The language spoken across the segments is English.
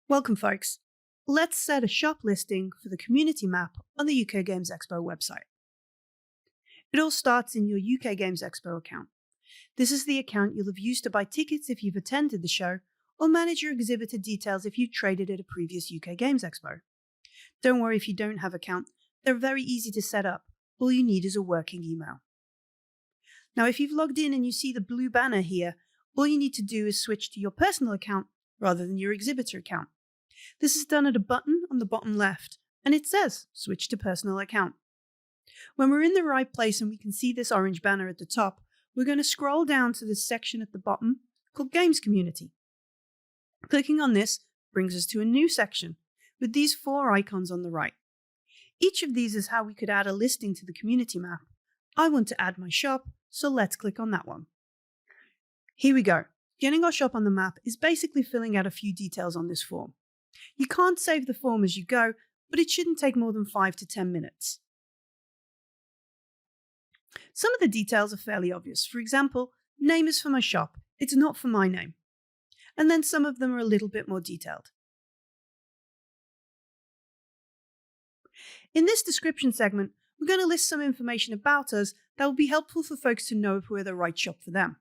Welcome, folks. Let's set a shop listing for the community map on the UK Games Expo website. It all starts in your UK Games Expo account. This is the account you'll have used to buy tickets if you've attended the show, or manage your exhibitor details if you traded at a previous UK Games Expo. Don't worry if you don't have an account, they're very easy to set up. All you need is a working email. Now, if you've logged in and you see the blue banner here, all you need to do is switch to your personal account rather than your exhibitor account. This is done at a button on the bottom left, and it says Switch to Personal Account. When we're in the right place and we can see this orange banner at the top, we're going to scroll down to this section at the bottom called Games Community. Clicking on this brings us to a new section with these 4 icons on the right. Each of these is how we could add a listing to the community map. I want to add my shop, so let's click on that one. Here we go. Getting our shop on the map is basically filling out a few details on this form. You can't save the form as you go, but it shouldn't take more than 5 to 10 minutes. Some of the details are fairly obvious. For example, name is for my shop. It's not for my name. And then some of them are a little bit more detailed. In this description segment, we're going to list some information about us that will be helpful for folks to know if we're the right shop for them.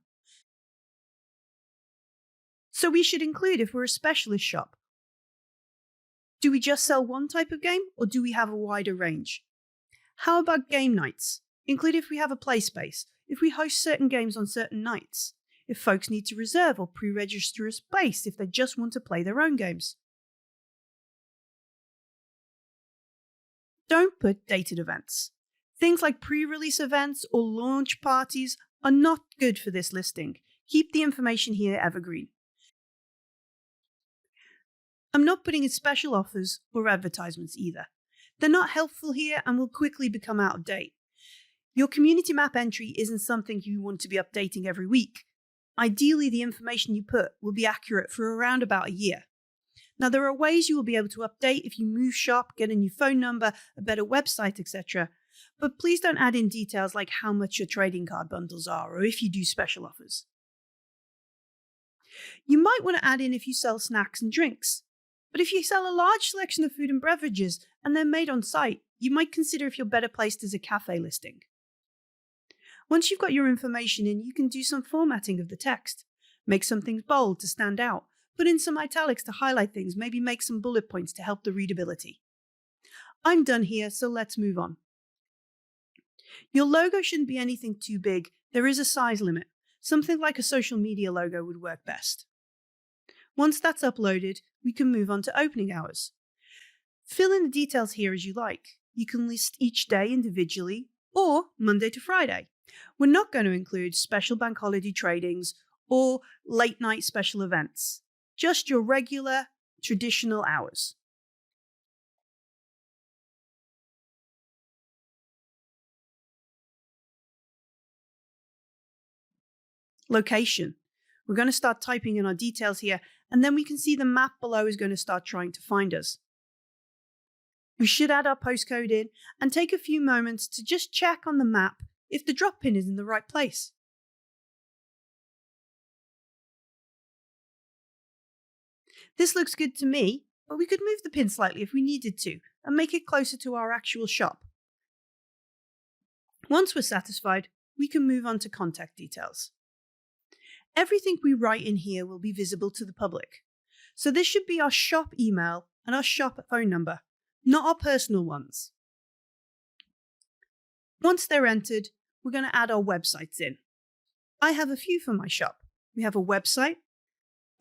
So we should include if we're a specialist shop. Do we just sell one type of game, or do we have a wider range? How about game nights? Include if we have a play space, if we host certain games on certain nights, if folks need to reserve or pre-register a space if they just want to play their own games. Don't put dated events. Things like pre-release events or launch parties are not good for this listing. Keep the information here evergreen. I'm not putting in special offers or advertisements either. They're not helpful here and will quickly become out of date. Your community map entry isn't something you want to be updating every week. Ideally, the information you put will be accurate for around about a year. Now, there are ways you will be able to update if you move shop, get a new phone number, a better website, etc. But please don't add in details like how much your trading card bundles are or if you do special offers. You might want to add in if you sell snacks and drinks. But if you sell a large selection of food and beverages and they're made on site, you might consider if you're better placed as a cafe listing. Once you've got your information in, you can do some formatting of the text. Make some things bold to stand out, put in some italics to highlight things, maybe make some bullet points to help the readability. I'm done here, so let's move on. Your logo shouldn't be anything too big. There is a size limit. Something like a social media logo would work best. Once that's uploaded, we can move on to opening hours. Fill in the details here as you like. You can list each day individually or Monday to Friday. We're not going to include special bank holiday tradings or late night special events. Just your regular, traditional hours. Location. We're going to start typing in our details here, and then we can see the map below is going to start trying to find us. We should add our postcode in and take a few moments to just check on the map if the drop pin is in the right place. This looks good to me, but we could move the pin slightly if we needed to and make it closer to our actual shop. Once we're satisfied, we can move on to contact details. Everything we write in here will be visible to the public. So this should be our shop email and our shop phone number, not our personal ones. Once they're entered, we're going to add our websites in. I have a few for my shop. We have a website.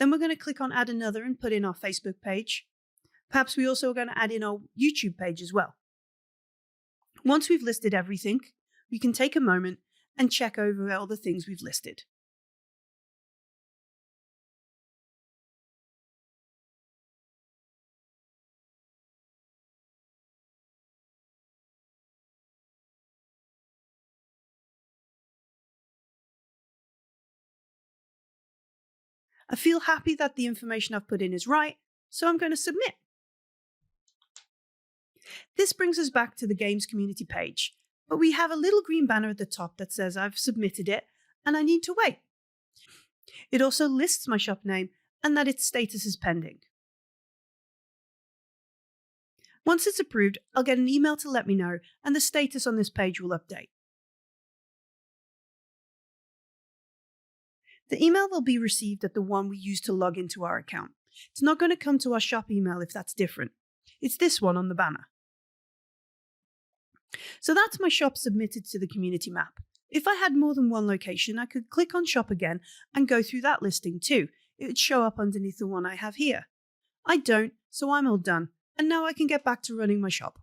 Then we're going to click on add another and put in our Facebook page. Perhaps we also are going to add in our YouTube page as well. Once we've listed everything, we can take a moment and check over all the things we've listed. I feel happy that the information I've put in is right, so I'm going to submit. This brings us back to the Games Community page, but we have a little green banner at the top that says I've submitted it and I need to wait. It also lists my shop name and that its status is pending. Once it's approved, I'll get an email to let me know, and the status on this page will update. The email will be received at the one we use to log into our account. It's not going to come to our shop email if that's different. It's this one on the banner. So that's my shop submitted to the community map. If I had more than one location, I could click on shop again and go through that listing too. It would show up underneath the one I have here. I don't, so I'm all done, and now I can get back to running my shop.